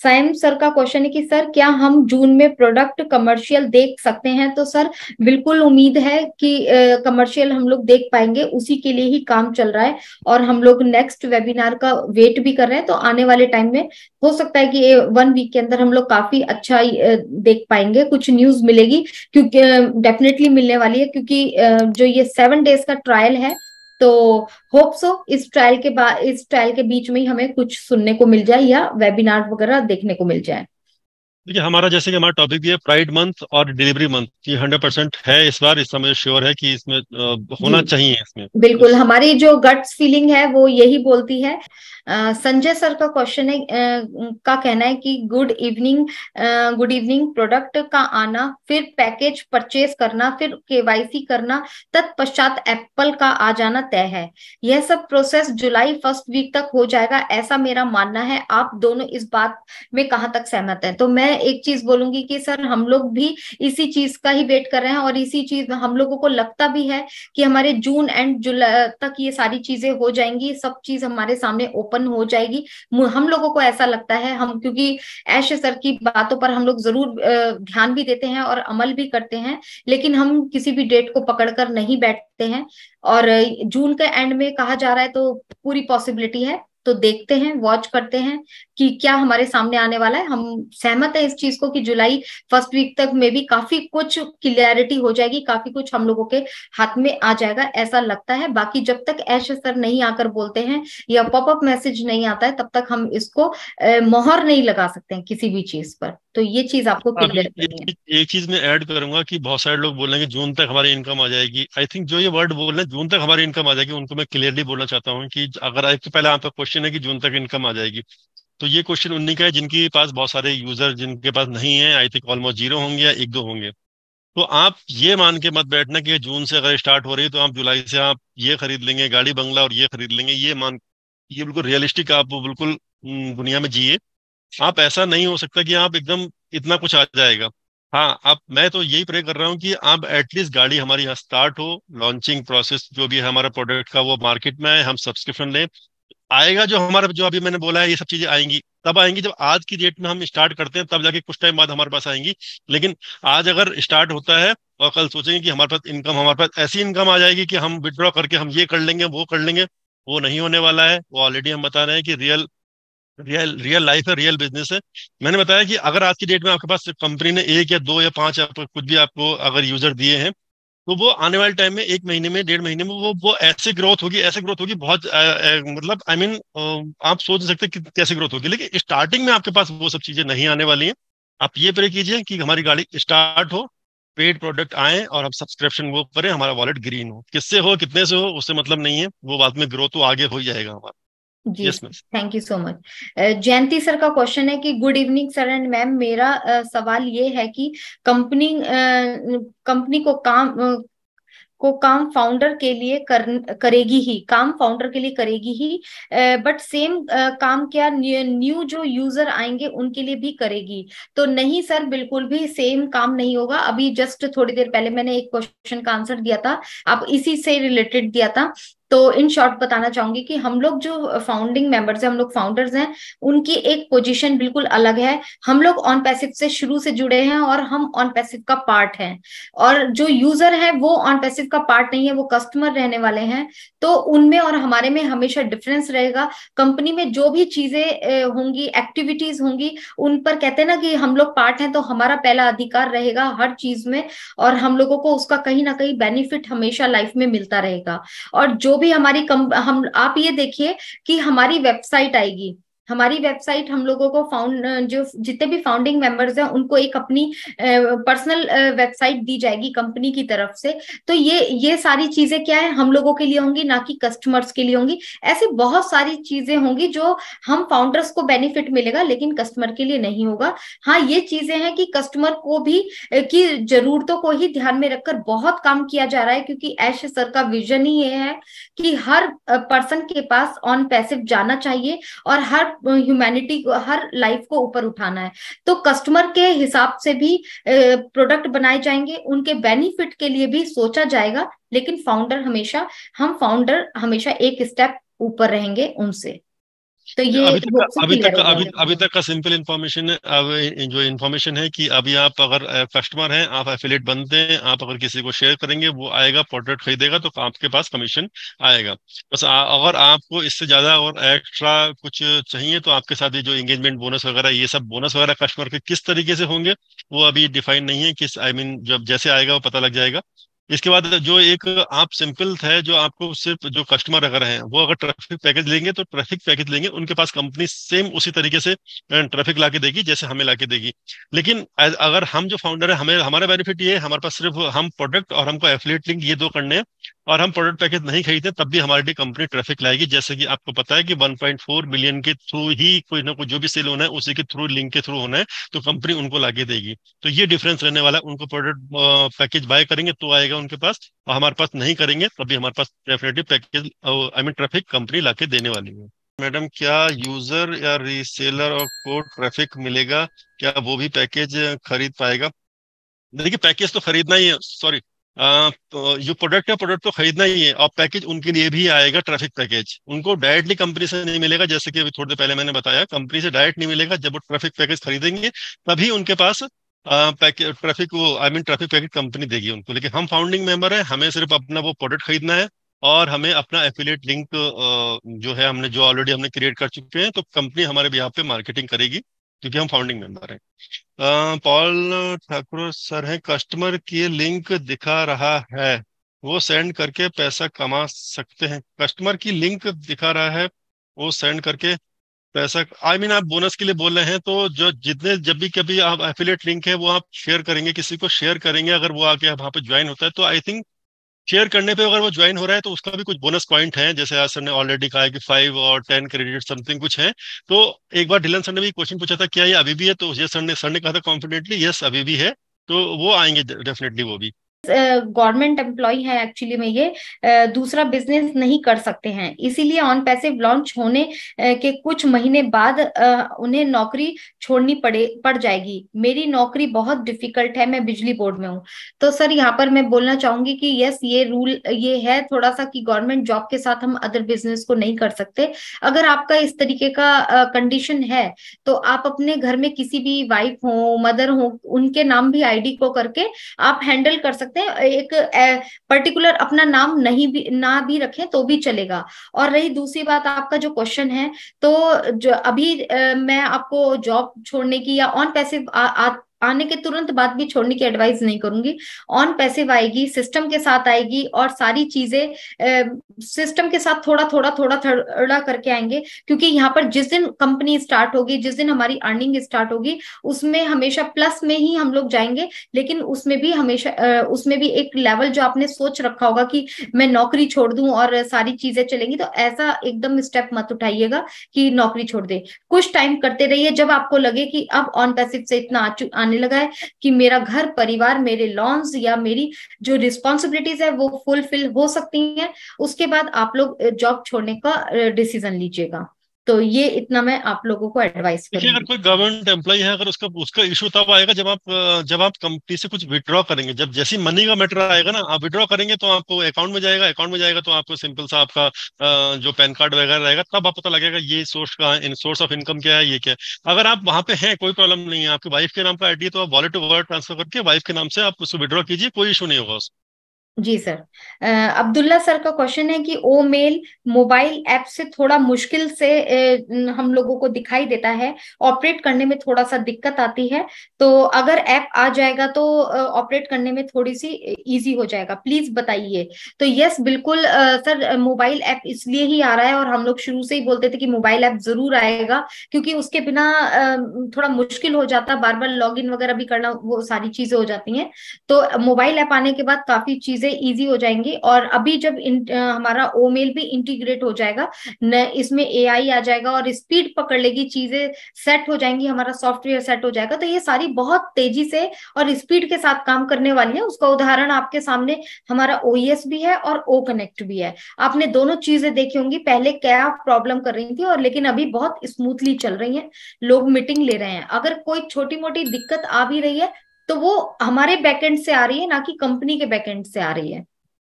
Saim sir का question है कि सर क्या हम जून में प्रोडक्ट कमर्शियल देख सकते हैं? तो सर बिल्कुल उम्मीद है कि कमर्शियल हम लोग देख पाएंगे, उसी के लिए ही काम चल रहा है। और हम लोग नेक्स्ट वेबिनार का वेट भी कर रहे हैं, तो आने वाले टाइम में हो सकता है कि 1 वीक के अंदर हम लोग काफी अच्छा देख पाएंगे, कुछ न्यूज मिलेगी, क्योंकि डेफिनेटली मिलने वाली है, क्योंकि जो ये 7 डेज का ट्रायल है, तो होप सो इस ट्रायल के बीच में ही हमें कुछ सुनने को मिल जाए या वेबिनार वगैरह देखने को मिल जाए। देखिए, हमारा जैसे कि हमारा टॉपिक भी है प्राइड मंथ और डिलीवरी मंथ, ये 100% है इस बार। इस समय श्योर है कि इसमें जी होना चाहिए इसमें बिल्कुल, कुछ। हमारी जो गट्स फीलिंग है वो यही बोलती है। संजय सर का क्वेश्चन है, का कहना है कि गुड इवनिंग, प्रोडक्ट का आना, फिर पैकेज परचेज करना, फिर केवाईसी करना, तत्पश्चात एप्पल का आ जाना तय है। यह सब प्रोसेस जुलाई फर्स्ट वीक तक हो जाएगा, ऐसा मेरा मानना है। आप दोनों इस बात में कहाँ तक सहमत हैं? तो मैं एक चीज बोलूंगी कि सर हम लोग भी इसी चीज का ही वेट कर रहे हैं, और इसी चीज में हम लोगों को लगता भी है कि हमारे जून एंड जुलाई तक ये सारी चीजें हो जाएंगी, सब चीज हमारे सामने ओपन हो जाएगी। हम लोगों को ऐसा लगता है, हम क्योंकि ऐश सर की बातों पर हम लोग जरूर ध्यान भी देते हैं और अमल भी करते हैं, लेकिन हम किसी भी डेट को पकड़कर नहीं बैठते हैं। और जून के एंड में कहा जा रहा है, तो पूरी पॉसिबिलिटी है। तो देखते हैं, वॉच करते हैं कि क्या हमारे सामने आने वाला है। हम सहमत है इस चीज को कि जुलाई फर्स्ट वीक तक में भी काफी कुछ क्लियरिटी हो जाएगी, काफी कुछ हम लोगों के हाथ में आ जाएगा, ऐसा लगता है। बाकी जब तक ऐश सर नहीं आकर बोलते हैं या पॉपअप मैसेज नहीं आता है, तब तक हम इसको मोहर नहीं लगा सकते हैं किसी भी चीज पर। तो ये चीज आपको अभी क्लियर करनी है। एक चीज मैं ऐड करूंगा कि बहुत सारे लोग बोल रहे हैं कि जून तक हमारी इनकम आ जाएगी। आई थिंक जो ये वर्ड बोल रहे हैं जून तक हमारी इनकम आ जाएगी, उनको मैं क्लियरली बोलना चाहता हूँ कि अगर एक तो पहले आपका क्वेश्चन है कि जून तक इनकम आ जाएगी, तो ये क्वेश्चन उन्हीं का है जिनके पास बहुत सारे यूजर जिनके पास नहीं है। आई थिंक ऑलमोस्ट जीरो होंगे या एक दो होंगे। तो आप ये मान के मत बैठना कि जून से अगर स्टार्ट हो रही है तो आप जुलाई से आप ये खरीद लेंगे गाड़ी बंगला और ये खरीद लेंगे। ये बिल्कुल रियलिस्टिक आप बिल्कुल दुनिया में जिए। आप ऐसा नहीं हो सकता कि आप एकदम इतना कुछ आ जाएगा। हाँ, आप मैं तो यही प्रे कर रहा हूँ कि आप एटलीस्ट गाड़ी हमारी यहाँ स्टार्ट हो, लॉन्चिंग प्रोसेस जो भी है हमारा प्रोडक्ट का वो मार्केट में आए, हम सब्सक्रिप्शन लें। आएगा जो हमारा, जो अभी मैंने बोला है ये सब चीजें आएंगी, तब आएंगी जब आज की डेट में हम स्टार्ट करते हैं, तब जाके कुछ टाइम बाद हमारे पास आएंगी। लेकिन आज अगर स्टार्ट होता है और कल सोचेंगे कि हमारे पास ऐसी इनकम आ जाएगी कि हम विड्रॉ करके हम ये कर लेंगे वो कर लेंगे, वो नहीं होने वाला है। वो ऑलरेडी हम बता रहे हैं कि रियल रियल रियल लाइफ है, रियल बिजनेस है। मैंने बताया कि अगर आज की डेट में आपके पास कंपनी ने एक या दो या पांच कुछ भी आपको अगर यूजर दिए हैं, तो वो आने वाले टाइम में 1 महीने में 1.5 महीने में वो ऐसे ग्रोथ होगी, ऐसे ग्रोथ होगी बहुत मतलब आई मीन आप सोच नहीं सकते कि कैसे ग्रोथ होगी। लेकिन स्टार्टिंग में आपके पास वो सब चीजें नहीं आने वाली हैं। आप ये प्रे कीजिए कि हमारी गाड़ी स्टार्ट हो, पेड प्रोडक्ट आए और हम सब्सक्रिप्शन वो करें, हमारा वॉलेट ग्रीन हो। किससे हो कितने से हो उससे मतलब नहीं है, वो बाद में ग्रोथ तो आगे हो ही जाएगा हमारा। जी, yes ma'am. Thank you so much. Jayanti sir का क्वेश्चन है कि good evening sir and ma'am, मेरा सवाल ये है कि कंपनी कंपनी को काम फाउंडर के लिए करेगी ही, काम फाउंडर के लिए करेगी ही, बट सेम काम क्या न्यू जो यूजर आएंगे उनके लिए भी करेगी? तो नहीं सर, बिल्कुल भी सेम काम नहीं होगा। अभी जस्ट थोड़ी देर पहले मैंने एक क्वेश्चन का आंसर दिया था, आप इसी से रिलेटेड दिया था। तो इन शॉर्ट बताना चाहूंगी कि हम लोग जो फाउंडिंग मेंबर्स हैं, हम लोग फाउंडर्स हैं, उनकी एक पोजीशन बिल्कुल अलग है। हम लोग ऑन पैसिव से शुरू से जुड़े हैं और हम ऑन पैसिव का पार्ट हैं। और जो यूजर है वो ऑन पैसिव का पार्ट नहीं है, वो कस्टमर रहने वाले हैं। तो उनमें और हमारे में हमेशा डिफरेंस रहेगा। कंपनी में जो भी चीजें होंगी, एक्टिविटीज होंगी, उन पर कहते हैं ना कि हम लोग पार्ट हैं, तो हमारा पहला अधिकार रहेगा हर चीज में, और हम लोगों को उसका कहीं ना कहीं बेनिफिट हमेशा लाइफ में मिलता रहेगा। और जो भी हमारी हम आप ये देखिए कि हमारी वेबसाइट आएगी, हमारी वेबसाइट हम लोगों को जो जितने भी फाउंडिंग मेंबर्स हैं उनको एक अपनी पर्सनल वेबसाइट दी जाएगी कंपनी की तरफ से। तो ये सारी चीजें क्या है, हम लोगों के लिए होंगी, ना कि कस्टमर्स के लिए होंगी। ऐसे बहुत सारी चीजें होंगी जो हम फाउंडर्स को बेनिफिट मिलेगा, लेकिन कस्टमर के लिए नहीं होगा। हाँ, ये चीजें हैं कि कस्टमर को भी की जरूरतों को ही ध्यान में रखकर बहुत काम किया जा रहा है, क्योंकि ऐश सर का विजन ही ये है कि हर पर्सन के पास ऑन पैसिव जाना चाहिए और हर ह्यूमैनिटी को, हर लाइफ को ऊपर उठाना है। तो कस्टमर के हिसाब से भी प्रोडक्ट बनाए जाएंगे, उनके बेनिफिट के लिए भी सोचा जाएगा, लेकिन हम फाउंडर हमेशा एक स्टेप ऊपर रहेंगे उनसे। तो ये अभी तक होप से अभी क्लियर तक हो अभी गया। अभी तक का सिंपल इन्फॉर्मेशन है। अब जो इन्फॉर्मेशन है कि अभी आप अगर कस्टमर हैं, आप एफिलिएट बनते हैं, आप अगर किसी को शेयर करेंगे, वो आएगा प्रोडक्ट खरीदेगा तो आपके पास कमीशन आएगा। बस अगर आपको इससे ज्यादा और एक्स्ट्रा कुछ चाहिए तो आपके साथ ये जो एंगेजमेंट बोनस वगैरह, ये सब बोनस वगैरह कस्टमर के किस तरीके से होंगे वो अभी डिफाइन नहीं है। किस आई मीन जब जैसे आएगा वो पता लग जाएगा। इसके बाद जो एक आप सिंपल है, जो आपको सिर्फ जो कस्टमर अगर हैं वो अगर ट्रैफिक पैकेज लेंगे तो ट्रैफिक पैकेज लेंगे, उनके पास कंपनी सेम उसी तरीके से ट्रैफिक ला के देगी जैसे हमें ला के देगी। लेकिन अगर हम जो फाउंडर है, हमें हमारा बेनिफिट ये है, हमारे पास सिर्फ हम प्रोडक्ट और हमको एफिलिएट लिंक ये दो करने हैं, और हम प्रोडक्ट पैकेज नहीं खरीदते तब भी हमारी लिए कंपनी ट्रैफिक लाएगी। जैसे कि आपको पता है कि 1.4 मिलियन के थ्रू ही कोई ना कोई जो भी सेल होना है उसी के थ्रू, लिंक के थ्रू होना है, तो कंपनी उनको लाके देगी। तो ये डिफरेंस रहने वाला है। उनको प्रोडक्ट पैकेज बाय करेंगे तो आएगा उनके पास, और हमारे पास नहीं करेंगे तभी हमारे पास definitely package I mean traffic company लाके देने वाली है। मैडम, क्या यूजर या रीसेलर और को ट्रैफिक मिलेगा, क्या वो भी पैकेज खरीद पाएगा? देखिए, पैकेज तो खरीदना ही है, सॉरी, जो प्रोडक्ट है प्रोडक्ट तो खरीदना ही है, और पैकेज उनके लिए भी आएगा। ट्रैफिक पैकेज उनको डायरेक्टली कंपनी से नहीं मिलेगा, जैसे कि अभी थोड़ी देर पहले मैंने बताया, कंपनी से डायरेक्ट नहीं मिलेगा। जब वो ट्रैफिक पैकेज खरीदेंगे तभी उनके पास पैकेज ट्रैफिक, वो आई मीन ट्रैफिक पैकेज कंपनी देगी उनको। लेकिन हम फाउंडिंग मेंबर है, हमें सिर्फ अपना वो प्रोडक्ट खरीदना है, और हमें अपना एफिलिएट लिंक जो है हमने जो ऑलरेडी हमने क्रिएट कर चुके हैं, तो कंपनी हमारे भी यहाँ पे मार्केटिंग करेगी क्योंकि हम फाउंडिंग मेंबर हैं। पॉल ठाकुर सर हैं, कस्टमर की लिंक दिखा रहा है, वो सेंड करके पैसा कमा सकते हैं? कस्टमर की लिंक दिखा रहा है, वो सेंड करके पैसा, आई मीन आप बोनस के लिए बोल रहे हैं, तो जो जितने जब भी कभी आप एफिलिएट लिंक है वो आप शेयर करेंगे, किसी को शेयर करेंगे, अगर वो आके वहाँ पे ज्वाइन होता है, तो आई थिंक शेयर करने पे अगर वो ज्वाइन हो रहा है तो उसका भी कुछ बोनस पॉइंट है, जैसे आज सर ने ऑलरेडी कहा है कि 5 और 10 क्रेडिट समथिंग कुछ है। तो एक बार ढिलन सर ने भी क्वेश्चन पूछा था क्या ये अभी भी है, तो ये सर ने कहा था कॉन्फिडेंटली यस अभी भी है, तो वो आएंगे डेफिनेटली वो भी। गवर्नमेंट एम्प्लॉय है एक्चुअली में ये दूसरा बिजनेस नहीं कर सकते हैं, इसीलिए ऑन पैसिव लॉन्च होने के कुछ महीने बाद उन्हें नौकरी छोड़नी पड़ जाएगी। मेरी नौकरी बहुत डिफिकल्ट है, मैं बिजली बोर्ड में हूँ। तो सर यहाँ पर मैं बोलना चाहूंगी कि यस, ये रूल ये है थोड़ा सा कि गवर्नमेंट जॉब के साथ हम अदर बिजनेस को नहीं कर सकते। अगर आपका इस तरीके का कंडीशन है तो आप अपने घर में किसी भी वाइफ हो, मदर हो, उनके नाम भी आईडी को करके आप हैंडल कर सकते हैं। एक पर्टिकुलर अपना नाम नहीं भी ना भी रखें तो भी चलेगा। और रही दूसरी बात, आपका जो क्वेश्चन है, तो जो अभी मैं आपको जॉब छोड़ने की या ऑन पैसिव आने के तुरंत बाद भी छोड़ने की एडवाइस नहीं करूंगी। ऑन पैसिव आएगी, सिस्टम के साथ आएगी, और सारी चीजें सिस्टम के साथ थोड़ा थोड़ा थोड़ा थोड़ा करके आएंगे। क्योंकि यहाँ पर जिस दिन कंपनी स्टार्ट होगी, जिस दिन हमारी अर्निंग स्टार्ट होगी, उसमें हमेशा प्लस में ही हम लोग जाएंगे। लेकिन उसमें भी हमेशा उसमें भी एक लेवल जो आपने सोच रखा होगा कि मैं नौकरी छोड़ दूं और सारी चीजें चलेंगी, तो ऐसा एकदम स्टेप मत उठाइएगा कि नौकरी छोड़ दे। कुछ टाइम करते रहिए, जब आपको लगे कि अब ऑन पैसिव से इतना आने लगा है कि मेरा घर परिवार, मेरे लॉन्स या मेरी जो रिस्पॉन्सिबिलिटीज है वो फुलफिल हो सकती हैं, उसके बाद आप लोग जॉब छोड़ने का डिसीजन लीजिएगा। तो ये इतना मैं आप लोगों को एडवाइस देखिए, अगर करूंगी। कोई गवर्नमेंट एम्प्लॉय है, अगर उसका उसका इशू तब आएगा जब आप कंपनी से कुछ विड्रॉ करेंगे। जब जैसी मनी का मैटर आएगा ना, आप विड्रॉ करेंगे तो आपको अकाउंट में जाएगा, अकाउंट में जाएगा तो आपको सिंपल सा आपका जो पैन कार्ड वगैरह रहेगा, तब आपको पता लगेगा ये सोर्स का सोर्स ऑफ इनकम क्या है, ये क्या है। अगर आप वहां पे हैं, कोई प्रॉब्लम नहीं है, आपकी वाइफ के नाम का आईडी है, तो आप वॉलेट टू वॉलेट ट्रांसफर करके वाइफ के नाम से आप उसको विड्रॉ कीजिए, कोई इशू नहीं होगा। जी सर। अब्दुल्ला सर का क्वेश्चन है कि ओ मेल मोबाइल ऐप से थोड़ा मुश्किल से हम लोगों को दिखाई देता है, ऑपरेट करने में थोड़ा सा दिक्कत आती है। तो अगर ऐप आ जाएगा तो ऑपरेट करने में थोड़ी सी इजी हो जाएगा, प्लीज बताइए। तो यस बिल्कुल सर, मोबाइल ऐप इसलिए ही आ रहा है, और हम लोग शुरू से ही बोलते थे कि मोबाइल ऐप जरूर आएगा, क्योंकि उसके बिना थोड़ा मुश्किल हो जाता, बार बार लॉग इन वगैरह भी करना, वो सारी चीजें हो जाती हैं। तो मोबाइल ऐप आने के बाद काफी चीजें इजी हो जाएंगी। और अभी जब हमारा ओ मेल भी इंटीग्रेट हो जाएगा न, इसमें एआई आ जाएगा और स्पीड पकड़ लेगी, चीजें सेट हो जाएंगी, हमारा सॉफ्टवेयर सेट हो जाएगा, तो ये सारी बहुत तेजी से और स्पीड के साथ काम करने वाली है। उसका उदाहरण आपके सामने हमारा ओईएस भी है और ओ कनेक्ट भी है। आपने दोनों चीजें देखी होंगी, पहले क्या प्रॉब्लम कर रही थी, और लेकिन अभी बहुत स्मूथली चल रही है, लोग मीटिंग ले रहे हैं। अगर कोई छोटी मोटी दिक्कत आ भी रही है तो वो हमारे बैकएंड से आ रही है, ना कि कंपनी के बैकएंड से आ रही है।